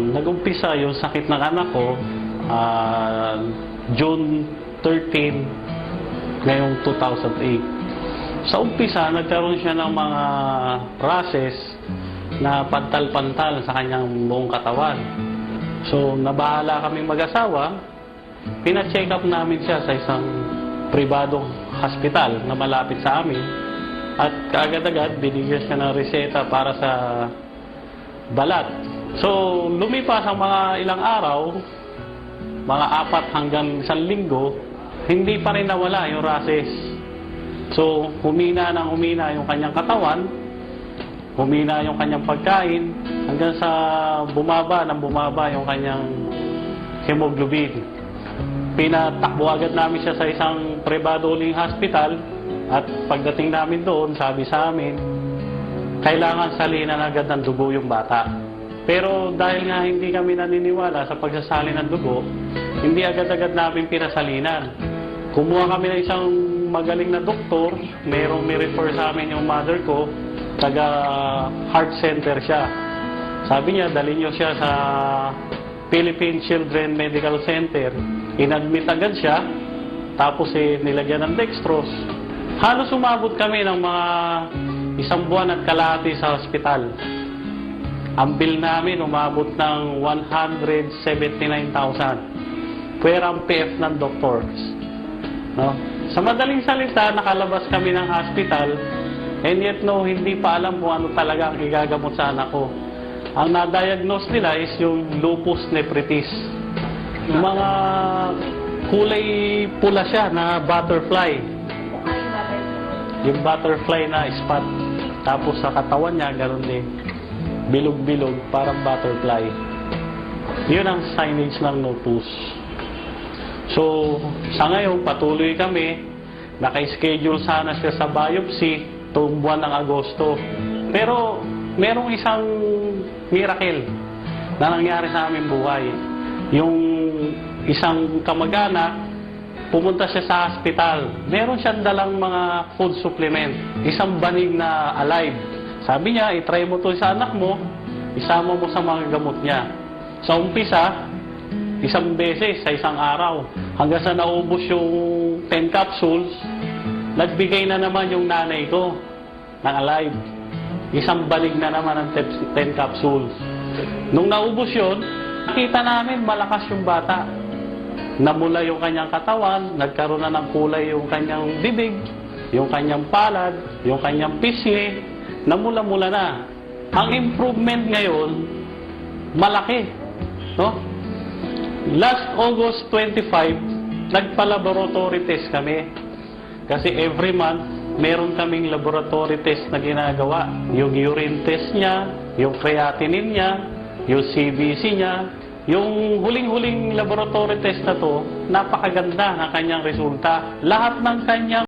Nag-umpisa yung sakit ng anak ko June 13 ngayong 2008. Sa umpisa, nagkaroon siya ng mga rashes na pantal-pantal sa kanyang buong katawan. So, nabahala kaming mag-asawa, pina-check up namin siya sa isang pribadong hospital na malapit sa amin. At kaagad-agad, binigyan siya ng reseta para sa balat. So, lumipas ang mga ilang araw, mga 4 hanggang 1 linggo, hindi pa rin nawala yung rashes. So, humina yung kanyang katawan, humina yung kanyang pagkain, hanggang sa bumaba yung kanyang hemoglobin. Pinatakbo agad namin siya sa isang privado uling hospital, at pagdating namin doon, sabi sa amin, kailangan salinan agad ng dugo yung bata. Pero dahil nga hindi kami naniniwala sa pagsasalin ng dugo, hindi agad-agad namin pinasalinan. Kumuha kami ng isang magaling na doktor, merong ni-refer sa amin yung mother ko, taga heart center siya. Sabi niya, dalhin niyo siya sa Philippine Children Medical Center. Inadmit agad siya, tapos nilagyan ng dextrose. Halos umabot kami ng mga 1 buwan at kalahati sa hospital. Ang bill namin umabot ng 179,000. Pwera ang PF ng doctors. No? Sa madaling salita, nakalabas kami ng hospital, and yet hindi pa alam kung ano talaga ang igagamot sa anak ko. Ang na-diagnose nila is yung lupus nephritis. Mga kulay pula siya na butterfly. Yung butterfly na spot. Tapos sa katawan niya, ganoon din. Bilog-bilog, parang butterfly. Yun ang signage ng lupus. So, sa ngayon, patuloy kami. Naka-schedule sana siya sa biopsy tuwing buwan ng Agosto. Pero, merong isang miracle na nangyari sa aming buhay. Yung isang kamag-anak, pumunta siya sa hospital. Meron siyang dalang mga food supplement. Isang banig na alive. Sabi niya, itry mo to sa anak mo, isama mo sa mga gamot niya. Sa umpisa, 1 beses sa isang araw. Hanggang sa naubos yung 10 capsules, nagbigay na naman yung nanay ko ng alive. Isang banig na naman ng 10 capsules. Nung naubos yun, nakita namin malakas yung bata. Namula yung kanyang katawan, nagkaroon na ng kulay yung kanyang bibig, yung kanyang palad, yung kanyang pisngi, namula-mula na. Ang improvement ngayon, malaki. No? Last August 25, nagpa-laboratory test kami. Kasi every month, meron kaming laboratory test na ginagawa. Yung urine test niya, yung creatinine niya, yung CBC niya. Yung huling-huling laboratory test na to, napakaganda ng kanyang resulta. Lahat ng kanyang